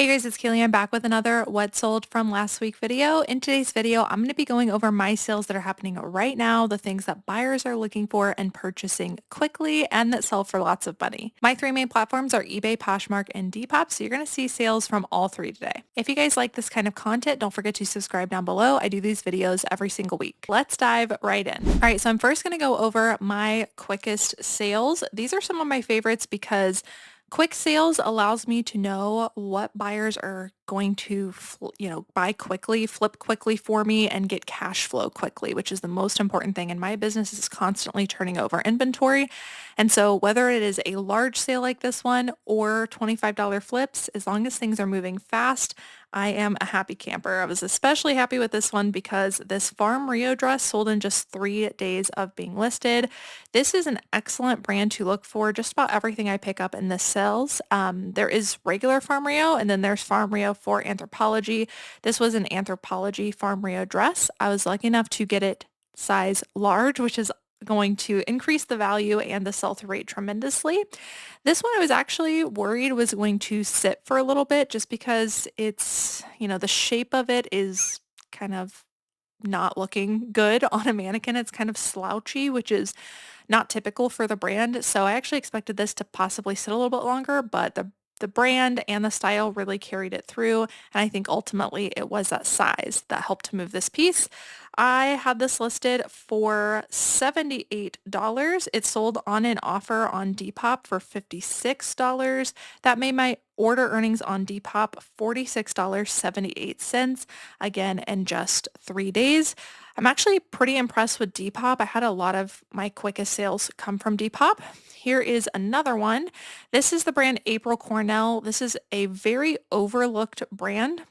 Hey guys, it's Cayley. I'm back with another What Sold from Last Week video. In today's video, I'm going to be going over my sales that are happening right now, the things that buyers are looking for and purchasing quickly and that sell for lots of money. My three main platforms are eBay, Poshmark, and Depop, so you're going to see sales from all three today. If you guys like this kind of content, don't forget to subscribe down below. I do these videos every single week. Let's dive right in. All right, so I'm first going to go over my quickest sales. These are some of my favorites because quick sales allows me to know what buyers are going to, buy quickly, flip quickly for me and get cash flow quickly, which is the most important thing in my business is constantly turning over inventory. And so whether it is a large sale like this one or $25 flips, as long as things are moving fast, I am a happy camper. I was especially happy with this one because this Farm Rio dress sold in just 3 days of being listed. This is an excellent brand to look for. Just about everything I pick up in this sells. There is regular Farm Rio and then there's Farm Rio for Anthropologie. This was an Anthropologie Farm Rio dress. I was lucky enough to get it size large, which is going to increase the value and the sell-through rate tremendously. This one I was actually worried was going to sit for a little bit just because it's, the shape of it is kind of not looking good on a mannequin. It's kind of slouchy, which is not typical for the brand. So I actually expected this to possibly sit a little bit longer, but the brand and the style really carried it through. And I think ultimately it was that size that helped to move this piece. I had this listed for $78. It sold on an offer on Depop for $56. That made my order earnings on Depop $46.78, again, in just 3 days. I'm actually pretty impressed with Depop. I had a lot of my quickest sales come from Depop. Here is another one. This is the brand April Cornell. This is a very overlooked brand.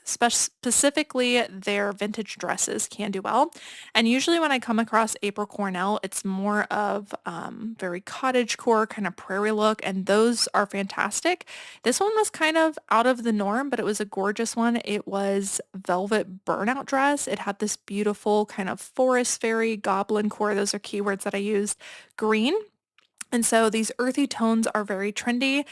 Specifically, their vintage dresses can do well. And usually when I come across April Cornell, it's more of very cottagecore, kind of prairie look, and those are fantastic. This one was kind of out of the norm, but it was a gorgeous one. It was velvet burnout dress. It had this beautiful kind of forest fairy goblin core. Those are keywords that I used. Green. And so these earthy tones are very trendy,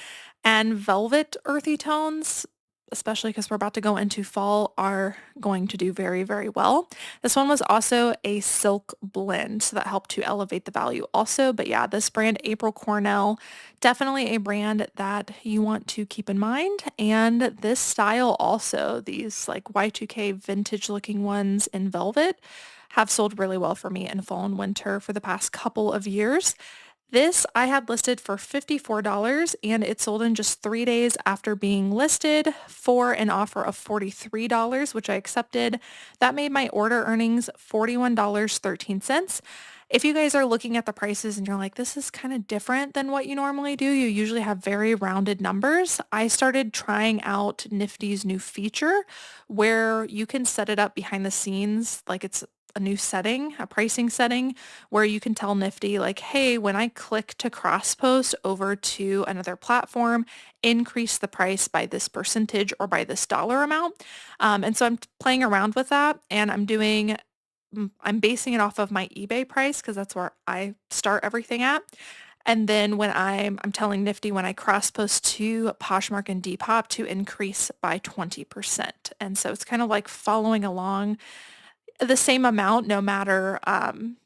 and velvet earthy tones, especially because we're about to go into fall, are going to do very, very well. This one was also a silk blend, so that helped to elevate the value also. But yeah, this brand, April Cornell, definitely a brand that you want to keep in mind. And this style also, these like Y2K vintage looking ones in velvet, have sold really well for me in fall and winter for the past couple of years. This I had listed for $54 and it sold in just 3 days after being listed for an offer of $43, which I accepted. That made my order earnings $41.13. If you guys are looking at the prices and you're like, this is kind of different than what you normally do, you usually have very rounded numbers. I started trying out Nifty's new feature where you can set it up behind the scenes like it's a new setting, a pricing setting, where you can tell Nifty like, hey, when I click to cross post over to another platform, increase the price by this percentage or by this dollar amount. And so I'm playing around with that and I'm basing it off of my eBay price because that's where I start everything at. And then when I'm telling Nifty when I cross post to Poshmark and Depop to increase by 20%. And so it's kind of like following along the same amount no matter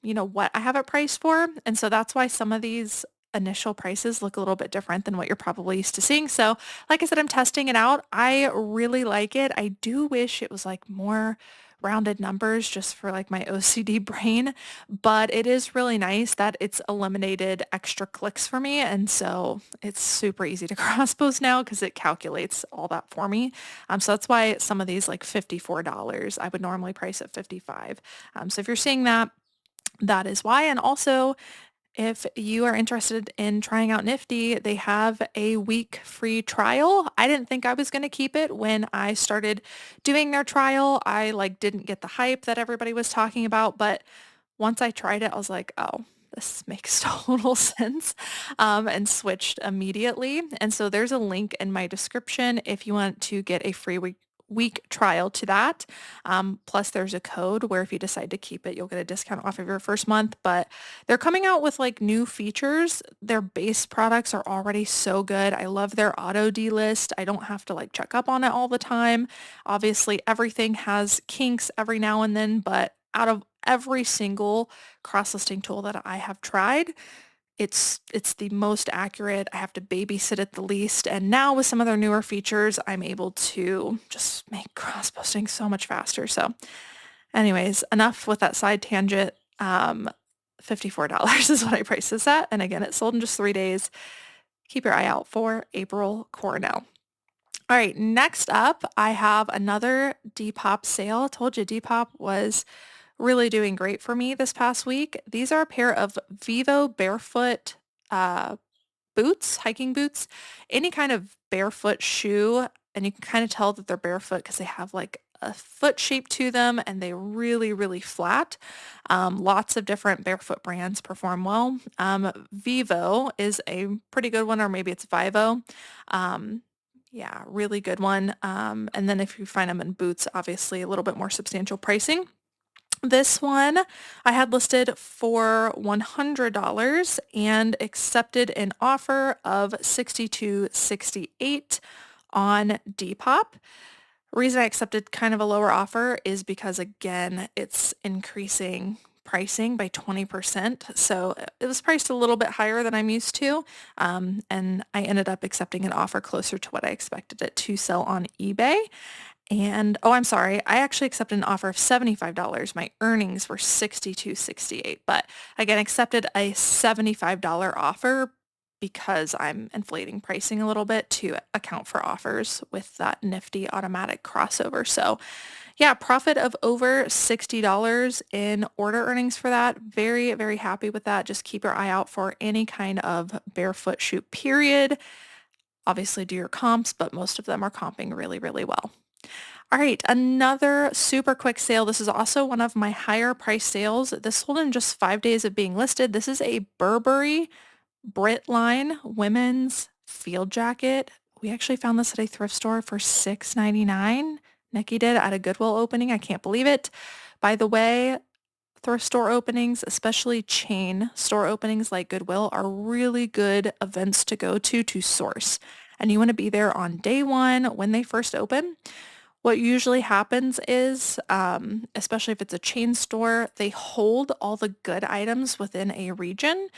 what I have it priced for. And so that's why some of these initial prices look a little bit different than what you're probably used to seeing. So like I said, I'm testing it out. I really like it. I do wish it was like more rounded numbers just for like my OCD brain, but it is really nice that it's eliminated extra clicks for me. And so it's super easy to cross post now because it calculates all that for me. So that's why some of these like $54, I would normally price at 55. So if you're seeing that, that is why. And also if you are interested in trying out Nifty, they have a week free trial. I didn't think I was going to keep it when I started doing their trial. I didn't get the hype that everybody was talking about, but once I tried it, I was like, oh, this makes total sense, and switched immediately. And so there's a link in my description if you want to get a free week trial to that. Plus there's a code where if you decide to keep it, you'll get a discount off of your first month. But they're coming out with like new features. Their base products are already so good. I love their auto delist. I don't have to like check up on it all the time. Obviously everything has kinks every now and then, but out of every single cross-listing tool that I have tried, it's the most accurate. I have to babysit it the least. And now with some of their newer features, I'm able to just make cross-posting so much faster. So anyways, enough with that side tangent. $54 is what I priced this at. And again, it sold in just 3 days. Keep your eye out for April Cornell. All right, next up, I have another Depop sale. I told you Depop was really doing great for me this past week. These are a pair of Vivo Barefoot uh, boots, hiking boots, any kind of barefoot shoe. And you can kind of tell that they're barefoot because they have like a foot shape to them and they really, really flat. Lots of different barefoot brands perform well. Vivo is a pretty good one, or maybe it's Vivo. Um, yeah, really good one. And then if you find them in boots, obviously a little bit more substantial pricing. This one I had listed for $100 and accepted an offer of $62.68 on Depop. Reason I accepted kind of a lower offer is because again, it's increasing pricing by 20%. So it was priced a little bit higher than I'm used to. And I ended up accepting an offer closer to what I expected it to sell on eBay. And, oh, I'm sorry, I actually accepted an offer of $75. My earnings were $62.68, but again, accepted a $75 offer because I'm inflating pricing a little bit to account for offers with that nifty automatic crossover. So yeah, profit of over $60 in order earnings for that. Very, very happy with that. Just keep your eye out for any kind of barefoot shoe period. Obviously do your comps, but most of them are comping really, really well. All right, another super quick sale. This is also one of my higher price sales. This sold in just 5 days of being listed. This is a Burberry Brit line women's field jacket. We actually found this at a thrift store for $6.99. Nikki did at a Goodwill opening. I can't believe it. By the way, thrift store openings, especially chain store openings like Goodwill, are really good events to go to source. And you want to be there on day one when they first open. What usually happens is, especially if it's a chain store, they hold all the good items within a region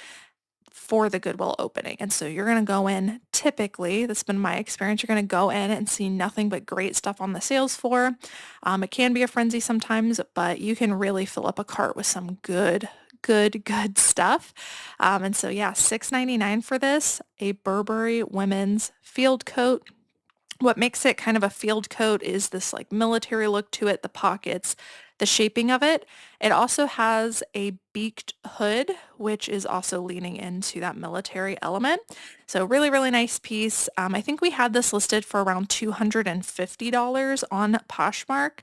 for the Goodwill opening. And so you're going to go in, typically, that's been my experience, you're going to go in and see nothing but great stuff on the sales floor. It can be a frenzy sometimes, but you can really fill up a cart with some good stuff. And so yeah, $6.99 for this, a Burberry women's field coat. What makes it kind of a field coat is this like military look to it, the pockets, the shaping of it. It also has a beaked hood, which is also leaning into that military element. So really, really nice piece. I think we had this listed for around $250 on Poshmark,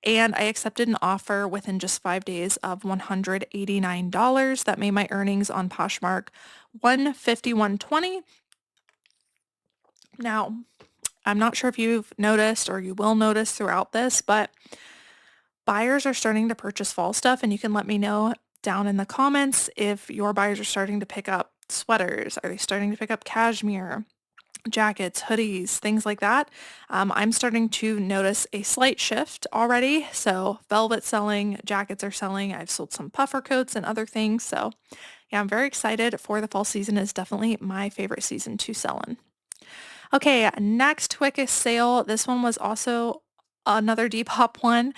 and I accepted an offer within just 5 days of $189. That made my earnings on Poshmark $151.20. Now, I'm not sure if you've noticed or you will notice throughout this, but buyers are starting to purchase fall stuff, and you can let me know down in the comments if your buyers are starting to pick up sweaters. Are they starting to pick up cashmere, jackets, hoodies, things like that? I'm starting to notice a slight shift already. So velvet selling, jackets are selling. I've sold some puffer coats and other things. So yeah, I'm very excited for the fall season. Is definitely my favorite season to sell in. Okay, next quickest sale. This one was also another Depop one.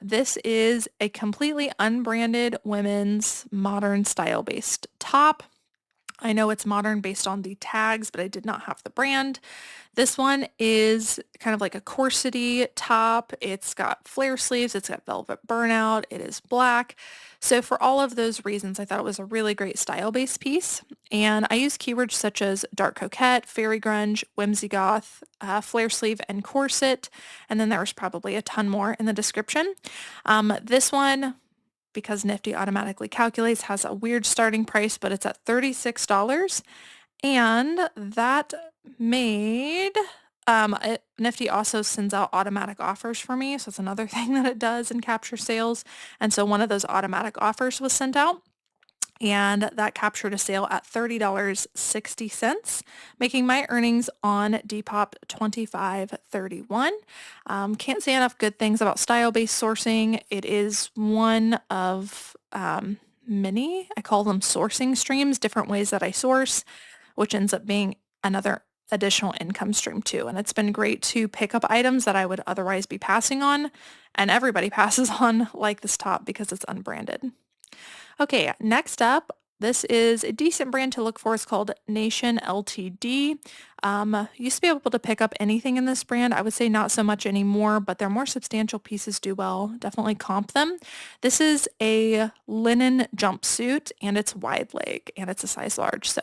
This is a completely unbranded women's modern style-based top. I know it's modern based on the tags, but I did not have the brand. This one is kind of like a corsety top. It's got flare sleeves. It's got velvet burnout. It is black. So for all of those reasons, I thought it was a really great style-based piece. And I use keywords such as dark coquette, fairy grunge, whimsy goth, flare sleeve, and corset. And then there was probably a ton more in the description. This one, because Nifty automatically calculates, has a weird starting price, but it's at $36. And that made Nifty also sends out automatic offers for me, so it's another thing that it does in capture sales. And so one of those automatic offers was sent out, and that captured a sale at $30.60, making my earnings on Depop $25.31. Can't say enough good things about style-based sourcing. It is one of many, I call them sourcing streams, different ways that I source, which ends up being another additional income stream too. And it's been great to pick up items that I would otherwise be passing on, and everybody passes on, like this top, because it's unbranded. Okay, next up, this is a decent brand to look for. It's called Nation Ltd. Used to be able to pick up anything in this brand. I would say not so much anymore, but their more substantial pieces do well. Definitely comp them. This is a linen jumpsuit, and it's wide leg, and it's a size large. So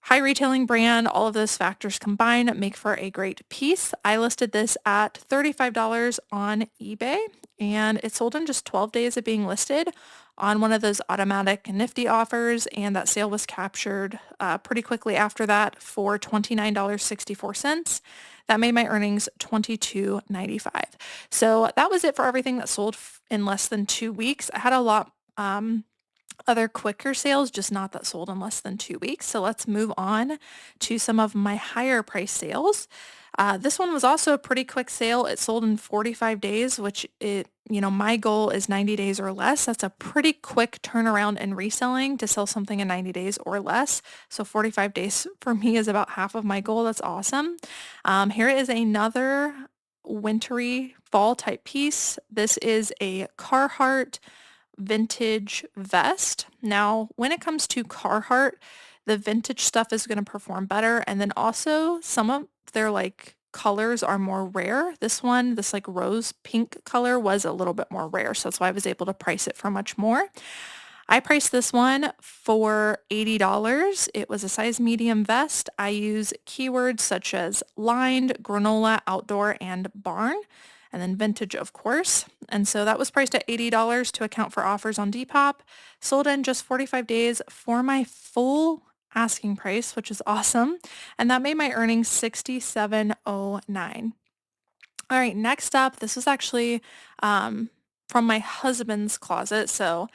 high retailing brand, all of those factors combined make for a great piece. I listed this at $35 on eBay, and it sold in just 12 days of being listed on one of those automatic Nifty offers, and that sale was captured pretty quickly after that for $29.64. That made my earnings $22.95. So that was it for everything that sold in less than 2 weeks. I had a lot other quicker sales, just not that sold in less than 2 weeks. So let's move on to some of my higher price sales. This one was also a pretty quick sale. It sold in 45 days, which my goal is 90 days or less. That's a pretty quick turnaround in reselling to sell something in 90 days or less. So 45 days for me is about half of my goal. That's awesome. Here is another wintry fall type piece. This is a Carhartt vintage vest. Now, when it comes to Carhartt, the vintage stuff is going to perform better. And then also some of their colors are more rare. This one, this rose pink color was a little bit more rare. So that's why I was able to price it for much more. I priced this one for $80. It was a size medium vest. I use keywords such as lined, granola, outdoor, and barn, and then vintage, of course. And so that was priced at $80 to account for offers on Depop. Sold in just 45 days for my full asking price, which is awesome. And that made my earnings $67.09. All right, next up, this was actually from my husband's closet. So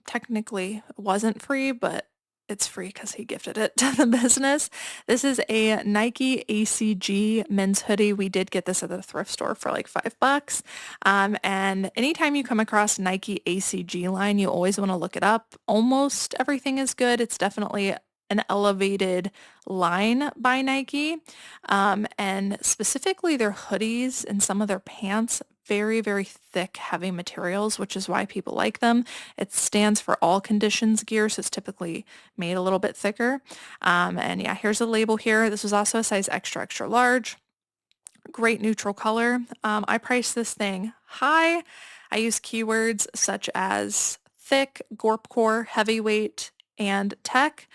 technically it wasn't free, but it's free because he gifted it to the business. This is a Nike ACG men's hoodie. We did get this at the thrift store for like $5. And anytime you come across Nike ACG line, you always want to look it up. Almost everything is good. It's definitely an elevated line by Nike. And specifically their hoodies and some of their pants, very, very thick, heavy materials, which is why people like them. It stands for all conditions gear, so it's typically made a little bit thicker. And yeah, here's a label here. This was also a size extra, extra large. Great neutral color. I priced this thing high. I use keywords such as thick, gorpcore, heavyweight, and tech.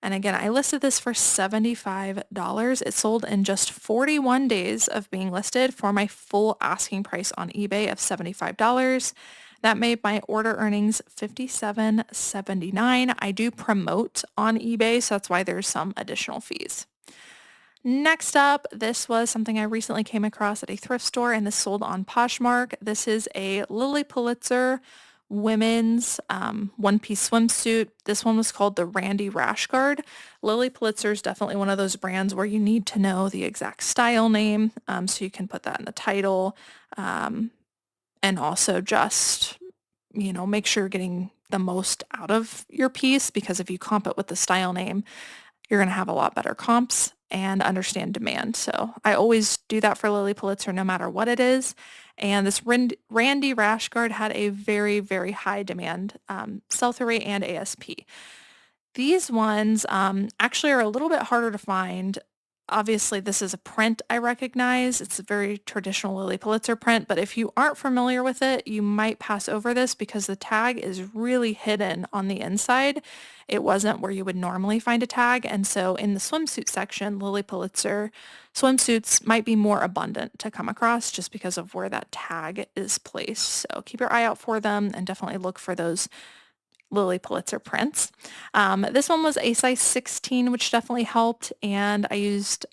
And again, I listed this for $75. It sold in just 41 days of being listed for my full asking price on eBay of $75. That made my order earnings $57.79. I do promote on eBay, so that's why there's some additional fees. Next up, this was something I recently came across at a thrift store, and this sold on Poshmark. This is a Lily Pulitzer women's one-piece swimsuit. This one was called the Randy Rash Guard. Lily Pulitzer is definitely one of those brands where you need to know the exact style name, so you can put that in the title, and also just, make sure you're getting the most out of your piece, because if you comp it with the style name, you're going to have a lot better comps and understand demand. So I always do that for Lily Pulitzer no matter what it is. And this Randy Rash Guard had a very, very high demand sell-through rate and ASP. These ones actually are a little bit harder to find. Obviously, this is a print I recognize. It's a very traditional Lily Pulitzer print, but if you aren't familiar with it, you might pass over this because the tag is really hidden on the inside. It wasn't where you would normally find a tag, and so in the swimsuit section, Lily Pulitzer swimsuits might be more abundant to come across just because of where that tag is placed. So keep your eye out for them and definitely look for those Lily Pulitzer prints. This one was a size 16, which definitely helped, and I used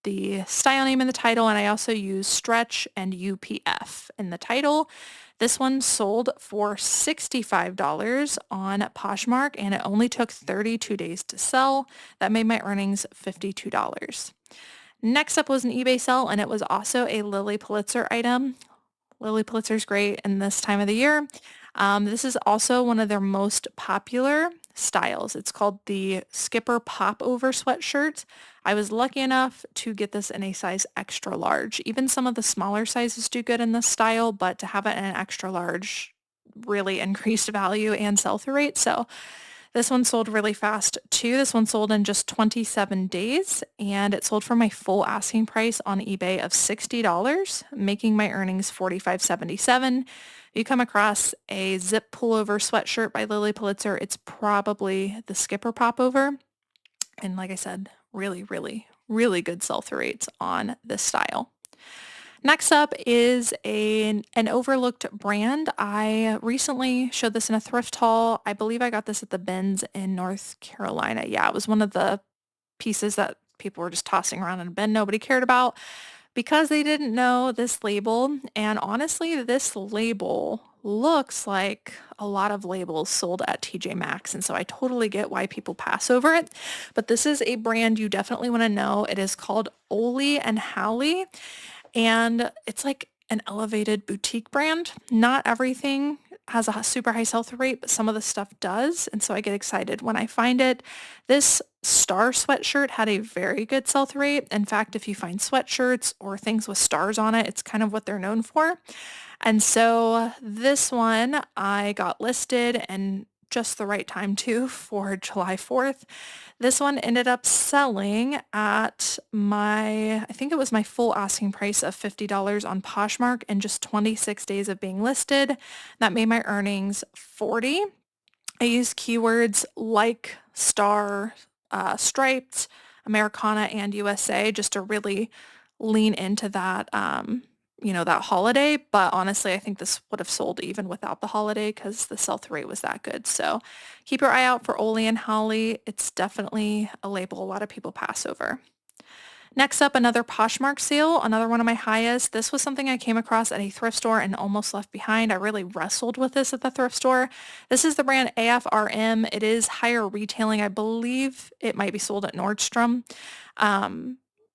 the style name in the title, and I also used stretch and UPF in the title. This one sold for $65 on Poshmark, and it only took 32 days to sell. That made my earnings $52. Next up was an eBay sell, and it was also a Lily Pulitzer item. Lily Pulitzer's great in this time of the year. This is also one of their most popular styles. It's called the Skipper Popover sweatshirt. I was lucky enough to get this in a size extra large. Even some of the smaller sizes do good in this style, but to have it in an extra large really increased value and sell-through rate. So this one sold really fast too. This one sold in just 27 days, and it sold for my full asking price on eBay of $60, making my earnings $45.77. You come across a zip pullover sweatshirt by Lily Pulitzer, it's probably the Skipper Popover. And like I said, really, really, really good sell-through rates on this style. Next up is an overlooked brand. I recently showed this in a thrift haul. I believe I got this at the bins in North Carolina. Yeah, it was one of the pieces that people were just tossing around in a bin nobody cared about because they didn't know this label. And honestly, this label looks like a lot of labels sold at TJ Maxx. And so I totally get why people pass over it. But this is a brand you definitely want to know. It is called Ole and Halle. And it's like an elevated boutique brand. Not everything has a super high sell-through rate, but some of the stuff does. And so I get excited when I find it. This star sweatshirt had a very good sell-through rate. In fact, if you find sweatshirts or things with stars on it, it's kind of what they're known for. And so this one I got listed and just the right time too for July 4th. This one ended up selling at I think it was my full asking price of $50 on Poshmark in just 26 days of being listed. That made my earnings 40. I used keywords like star, striped, Americana, and USA just to really lean into that, that holiday. But honestly, I think this would have sold even without the holiday because the sell-through rate was that good. So keep your eye out for Ole and Halle. It's definitely a label a lot of people pass over. Next up, another Poshmark sale, another one of my highest. This was something I came across at a thrift store and almost left behind. I really wrestled with this at the thrift store. This is the brand AFRM. It is higher retailing. I believe it might be sold at Nordstrom.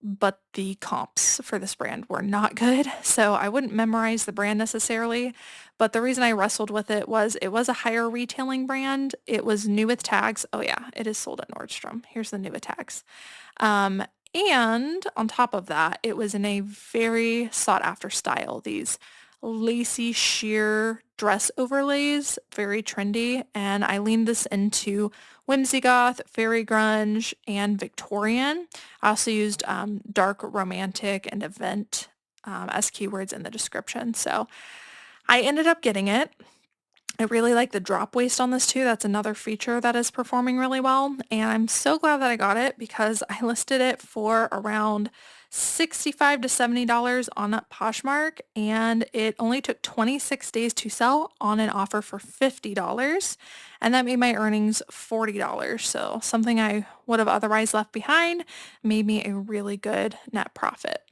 But the comps for this brand were not good, so I wouldn't memorize the brand necessarily. But the reason I wrestled with it was a higher retailing brand. It was new with tags. Oh yeah, it is sold at Nordstrom. Here's the new with tags. And on top of that, it was in a very sought after style. These lacy sheer dress overlays, very trendy. And I leaned this into whimsy goth, fairy grunge, and Victorian. I also used dark romantic and event as keywords in the description. So I ended up getting it. I really like the drop waist on this too. That's another feature that is performing really well. And I'm so glad that I got it because I listed it for around $65 to $70 on Poshmark, and it only took 26 days to sell on an offer for $50. And that made my earnings $40. So something I would have otherwise left behind made me a really good net profit.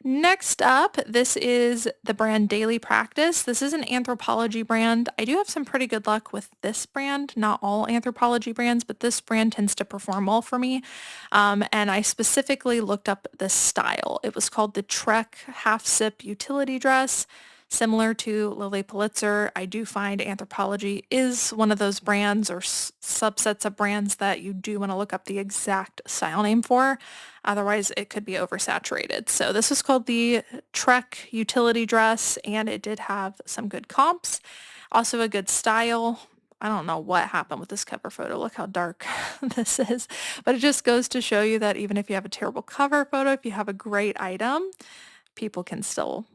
Next up, this is the brand Daily Practice. This is an Anthropologie brand. I do have some pretty good luck with this brand, not all Anthropologie brands, but this brand tends to perform well for me. And I specifically looked up this style. It was called the Trek Half Zip Utility Dress. Similar to Lily Pulitzer, I do find Anthropologie is one of those brands or subsets of brands that you do want to look up the exact style name for. Otherwise, it could be oversaturated. So this is called the Trek Utility Dress, and it did have some good comps. Also a good style. I don't know what happened with this cover photo. Look how dark this is. But it just goes to show you that even if you have a terrible cover photo, if you have a great item, people can still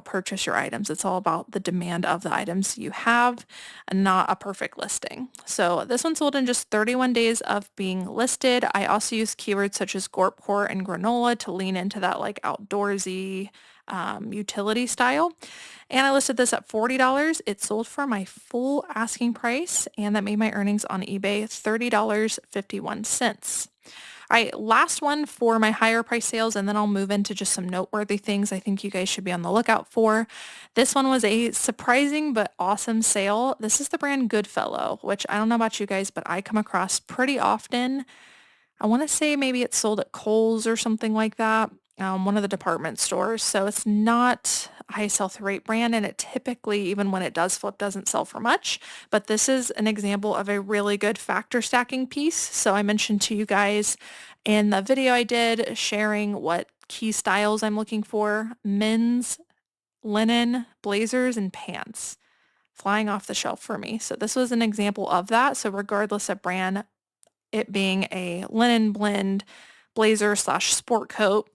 purchase your items. It's all about the demand of the items you have and not a perfect listing. So this one sold in just 31 days of being listed. I also use keywords such as gorpcore and granola to lean into that like outdoorsy utility style. And I listed this at $40. It sold for my full asking price, and that made my earnings on eBay $30.51. All right, last one for my higher price sales, and then I'll move into just some noteworthy things I think you guys should be on the lookout for. This one was a surprising but awesome sale. This is the brand Goodfellow, which I don't know about you guys, but I come across pretty often. I want to say maybe it's sold at Kohl's or something like that, one of the department stores. So it's not a high sell-through rate brand, and it typically, even when it does flip, doesn't sell for much. But this is an example of a really good factor stacking piece. So I mentioned to you guys in the video I did sharing what key styles I'm looking for: men's, linen, blazers, and pants flying off the shelf for me. So this was an example of that. So regardless of brand, it being a linen blend blazer slash sport coat,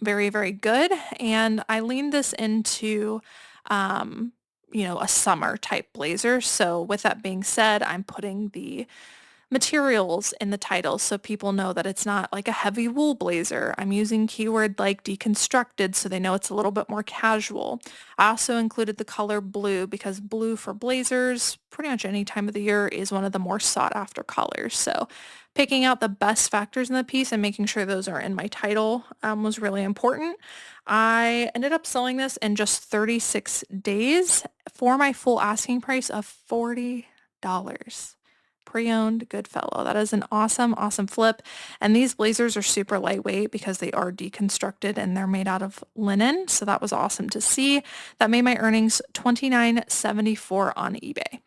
very, very good. And I leaned this into, a summer type blazer. So with that being said, I'm putting the materials in the title so people know that it's not like a heavy wool blazer. I'm using keyword like deconstructed so they know it's a little bit more casual. I also included the color blue because blue for blazers pretty much any time of the year is one of the more sought after colors. So picking out the best factors in the piece and making sure those are in my title was really important. I ended up selling this in just 36 days for my full asking price of $40. Pre-owned Goodfellow. That is an awesome, awesome flip. And these blazers are super lightweight because they are deconstructed and they're made out of linen. So that was awesome to see. That made my earnings $29.74 on eBay.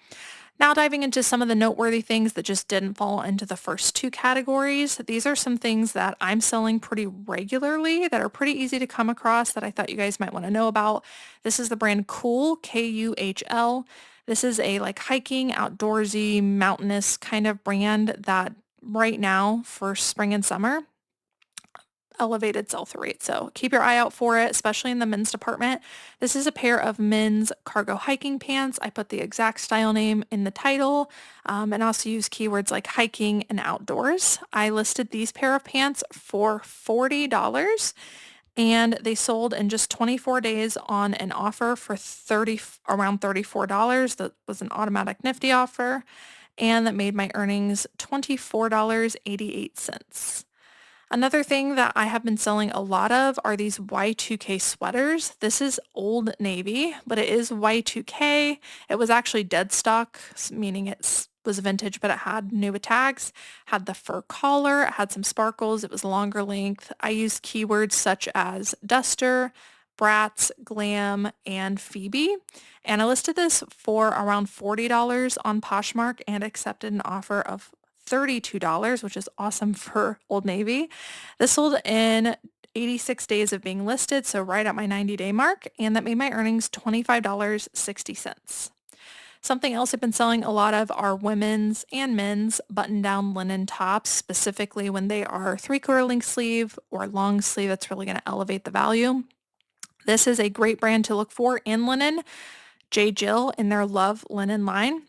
Now diving into some of the noteworthy things that just didn't fall into the first two categories. These are some things that I'm selling pretty regularly that are pretty easy to come across that I thought you guys might want to know about. This is the brand Kuhl, Kuhl. This is a like hiking, outdoorsy, mountainous kind of brand that right now for spring and summer elevated sell-through rate. So keep your eye out for it, especially in the men's department. This is a pair of men's cargo hiking pants. I put the exact style name in the title and also use keywords like hiking and outdoors. I listed these pair of pants for $40 and they sold in just 24 days on an offer for around $34. That was an automatic Nifty offer, and that made my earnings $24.88. Another thing that I have been selling a lot of are these Y2K sweaters. This is Old Navy, but it is Y2K. It was actually dead stock, meaning it was vintage, but it had new tags, had the fur collar, it had some sparkles, it was longer length. I used keywords such as duster, brats, glam, and Phoebe. And I listed this for around $40 on Poshmark and accepted an offer of $32, which is awesome for Old Navy. This sold in 86 days of being listed, so right at my 90-day mark, and that made my earnings $25.60. Something else I've been selling a lot of are women's and men's button-down linen tops, specifically when they are 3/4 length sleeve or long sleeve. That's really going to elevate the value. This is a great brand to look for in linen, J. Jill in their Love Linen line.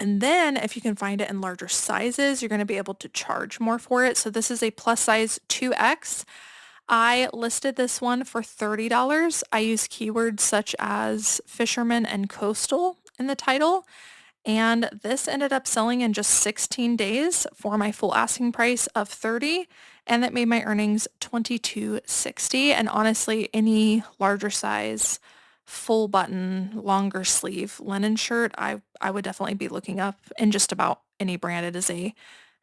And then if you can find it in larger sizes, you're going to be able to charge more for it. So this is a plus size 2X. I listed this one for $30. I use keywords such as fisherman and coastal in the title. And this ended up selling in just 16 days for my full asking price of $30. And that made my earnings $22.60. And honestly, any larger size full button, longer sleeve linen shirt, I would definitely be looking up in just about any brand. It is a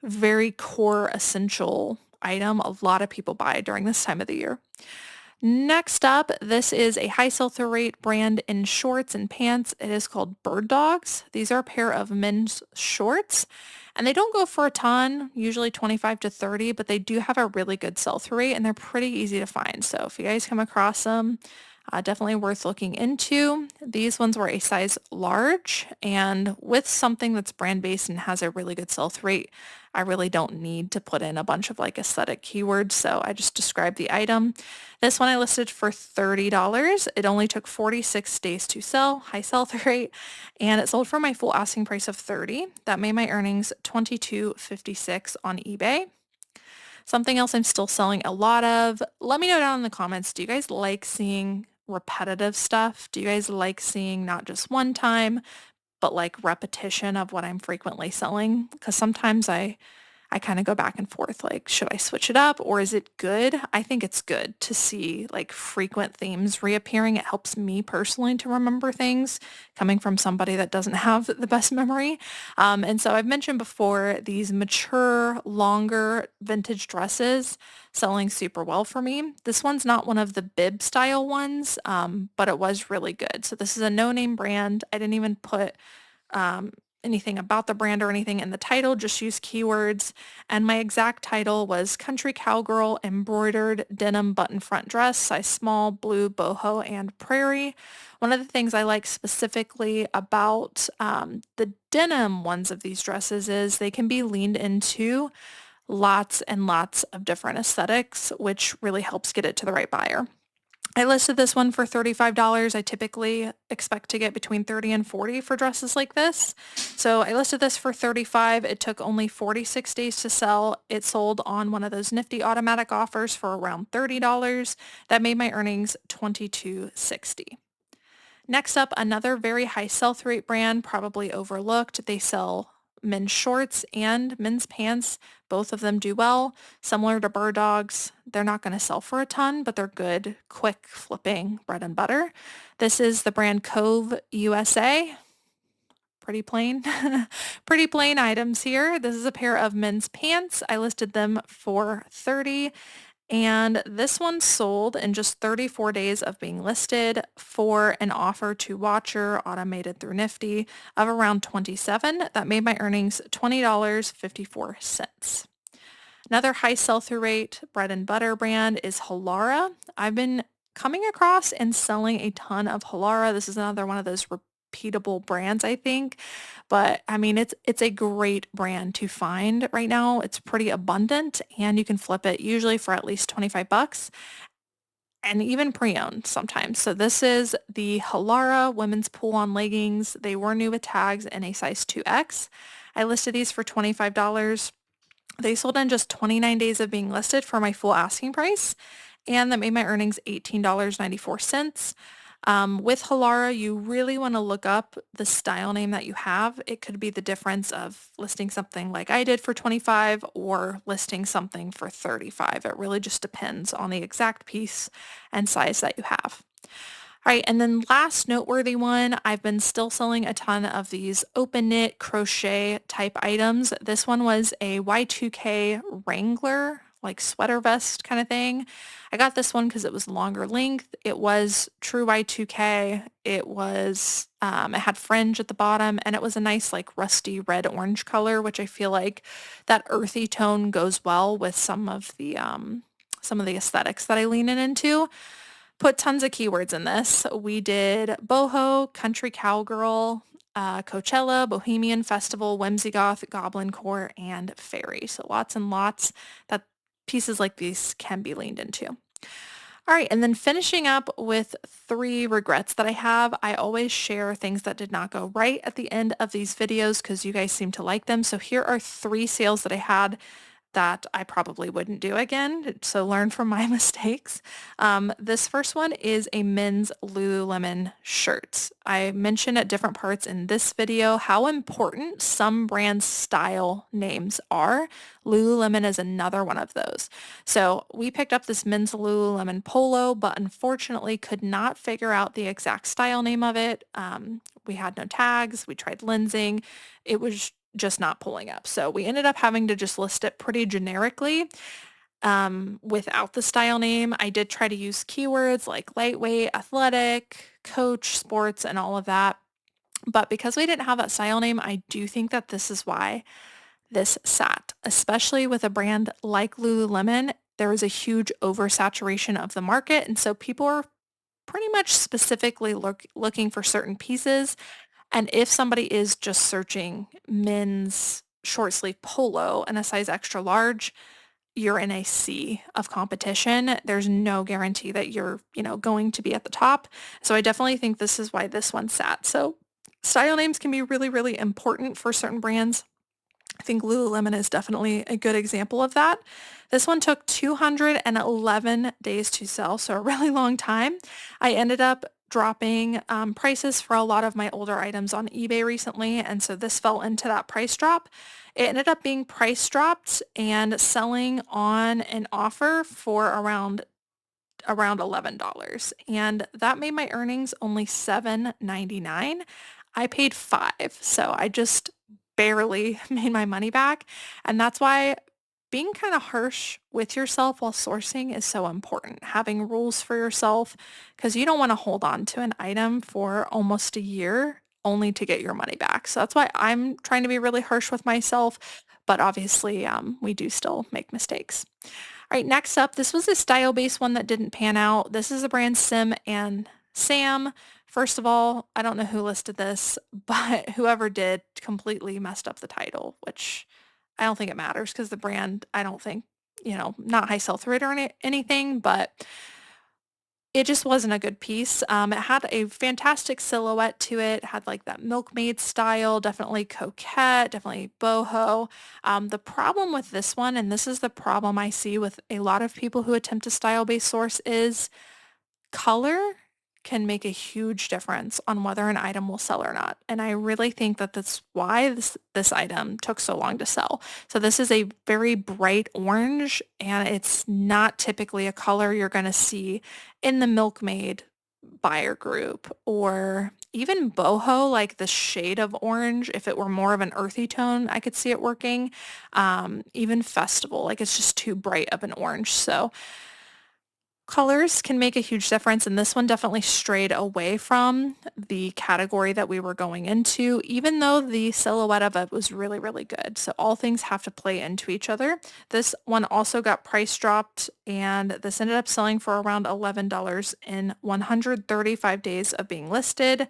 very core essential item a lot of people buy during this time of the year. Next up, this is a high sell-through rate brand in shorts and pants. It is called Bird Dogs. These are a pair of men's shorts, and they don't go for a ton, usually 25 to 30, but they do have a really good sell-through rate, and they're pretty easy to find. So if you guys come across them, definitely worth looking into. These ones were a size large, and with something that's brand-based and has a really good sell-through rate, I really don't need to put in a bunch of like aesthetic keywords, so I just describe the item. This one I listed for $30. It only took 46 days to sell, high sell-through rate, and it sold for my full asking price of $30. That made my earnings $22.56 on eBay. Something else I'm still selling a lot of. Let me know down in the comments, do you guys like seeing repetitive stuff? Do you guys like seeing not just one time, but like repetition of what I'm frequently selling? Because sometimes I kind of go back and forth, like, should I switch it up or is it good? I think it's good to see like frequent themes reappearing. It helps me personally to remember things coming from somebody that doesn't have the best memory. And so I've mentioned before these mature, longer vintage dresses selling super well for me. This one's not one of the bib style ones, but it was really good. So this is a no-name brand. I didn't even put um, anything about the brand or anything in the title, just use keywords. And my exact title was Country Cowgirl Embroidered Denim Button Front Dress, size small, blue, boho, and prairie. One of the things I like specifically about the denim ones of these dresses is they can be leaned into lots and lots of different aesthetics, which really helps get it to the right buyer. I listed this one for $35. I typically expect to get between 30 and 40 for dresses like this. So I listed this for 35. It took only 46 days to sell. It sold on one of those nifty automatic offers for around $30. That made my earnings $22.60. Next up, another very high sell-through rate brand, probably overlooked. They sell men's shorts and men's pants. Both of them do well. Similar to Bird Dogs, they're not going to sell for a ton, but they're good, quick flipping bread and butter. This is the brand Cove USA. Pretty plain, pretty plain items here. This is a pair of men's pants. I listed them for 30. And this one sold in just 34 days of being listed for an offer to Watcher automated through Nifty of around 27. That made my earnings $20.54. Another high sell-through rate bread and butter brand is Halara. I've been coming across and selling a ton of Halara. This is another one of those repeatable brands, I think. But I mean, it's a great brand to find right now. It's pretty abundant and you can flip it usually for at least 25 bucks and even pre-owned sometimes. So this is the Halara women's pull-on leggings. They were new with tags in a size 2X. I listed these for $25. They sold in just 29 days of being listed for my full asking price, and that made my earnings $18.94. With Halara, you really want to look up the style name that you have. It could be the difference of listing something like I did for 25 or listing something for 35. It really just depends on the exact piece and size that you have. All right, and then last noteworthy one, I've been still selling a ton of these open knit crochet type items. This one was a Y2K Wrangler, like sweater vest kind of thing. I got this one because it was longer length. It was true Y2K. It had fringe at the bottom and it was a nice like rusty red orange color, which I feel like that earthy tone goes well with some of the aesthetics that I lean into. Put tons of keywords in this. We did boho, country cowgirl, Coachella, Bohemian Festival, Whimsy Goth, Goblin Core, and Fairy. So lots and lots that pieces like these can be leaned into. All right, and then finishing up with 3 regrets that I have. I always share things that did not go right at the end of these videos because you guys seem to like them. So here are 3 sales that I had that I probably wouldn't do again, so learn from my mistakes. This first one is a men's Lululemon shirt. I mentioned at different parts in this video how important some brands' style names are. Lululemon is another one of those. So we picked up this men's Lululemon polo, but unfortunately could not figure out the exact style name of it. We had no tags. We tried lensing. It was just not pulling up. So we ended up having to just list it pretty generically without the style name. I did try to use keywords like lightweight, athletic, coach, sports, and all of that. But because we didn't have that style name, I do think that this is why this sat, especially with a brand like Lululemon. There was a huge oversaturation of the market. And so people are pretty much specifically looking for certain pieces. And if somebody is just searching men's short sleeve polo in a size extra large, you're in a sea of competition. There's no guarantee that you're, going to be at the top. So I definitely think this is why this one sat. So style names can be really, really important for certain brands. I think Lululemon is definitely a good example of that. This one took 211 days to sell, so a really long time. I ended up dropping prices for a lot of my older items on eBay recently, and so this fell into that price drop. It ended up being price dropped and selling on an offer for around $11, and that made my earnings only $7.99. I paid 5, so I just barely made my money back, and that's why being kind of harsh with yourself while sourcing is so important. Having rules for yourself, because you don't want to hold on to an item for almost a year only to get your money back. So that's why I'm trying to be really harsh with myself, but obviously we do still make mistakes. All right, next up, this was a style-based one that didn't pan out. This is the brand Sim and Sam. First of all, I don't know who listed this, but whoever did completely messed up the title, which I don't think it matters because the brand, I don't think, not high sell-through rate or anything, but it just wasn't a good piece. It had a fantastic silhouette to it, had like that milkmaid style, definitely coquette, definitely boho. The problem with this one, and this is the problem I see with a lot of people who attempt to style-based source, is color can make a huge difference on whether an item will sell or not. And I really think that that's why this item took so long to sell. So this is a very bright orange, and it's not typically a color you're going to see in the milkmaid buyer group, or even boho, like the shade of orange. If it were more of an earthy tone, I could see it working. Even festival, like it's just too bright of an orange. So colors can make a huge difference, and this one definitely strayed away from the category that we were going into, even though the silhouette of it was really, really good. So all things have to play into each other. This one also got price dropped, and this ended up selling for around $11 in 135 days of being listed.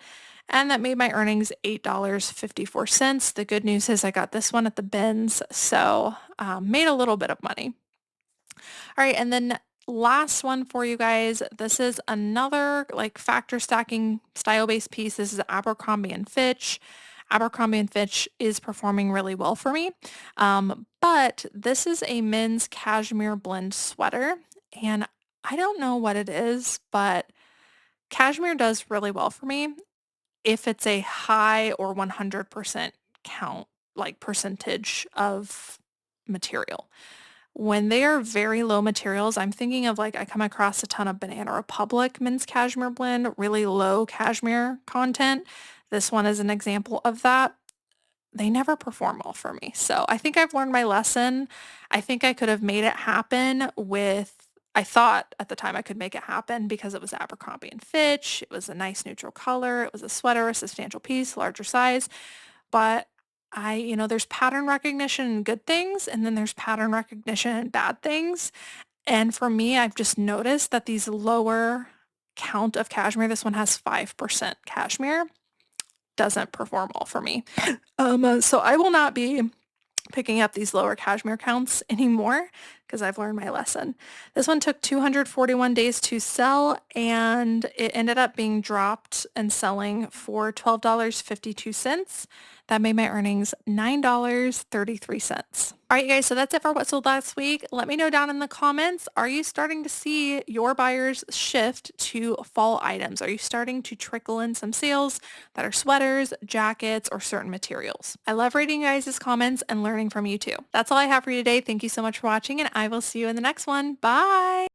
And that made my earnings $8.54. The good news is I got this one at the bins, so made a little bit of money. All right, and then last one for you guys. This is another like factor stacking style-based piece. This is Abercrombie and Fitch. Abercrombie and Fitch is performing really well for me. But this is a men's cashmere blend sweater, and I don't know what it is, but cashmere does really well for me if it's a high or 100% count, like percentage of material. When they are very low materials, I'm thinking of like I come across a ton of Banana Republic men's cashmere blend, really low cashmere content. This one is an example of that. They never perform well for me. So I think I've learned my lesson. I think I could have made it happen I thought at the time I could make it happen because it was Abercrombie and Fitch. It was a nice neutral color. It was a sweater, a substantial piece, larger size. But there's pattern recognition in good things, and then there's pattern recognition in bad things. And for me, I've just noticed that these lower count of cashmere, this one has 5% cashmere, doesn't perform well for me. So I will not be picking up these lower cashmere counts anymore because I've learned my lesson. This one took 241 days to sell, and it ended up being dropped and selling for $12.52. That made my earnings $9.33. All right, you guys, so that's it for what sold last week. Let me know down in the comments, are you starting to see your buyers shift to fall items? Are you starting to trickle in some sales that are sweaters, jackets, or certain materials? I love reading you guys' comments and learning from you too. That's all I have for you today. Thank you so much for watching, and I will see you in the next one. Bye!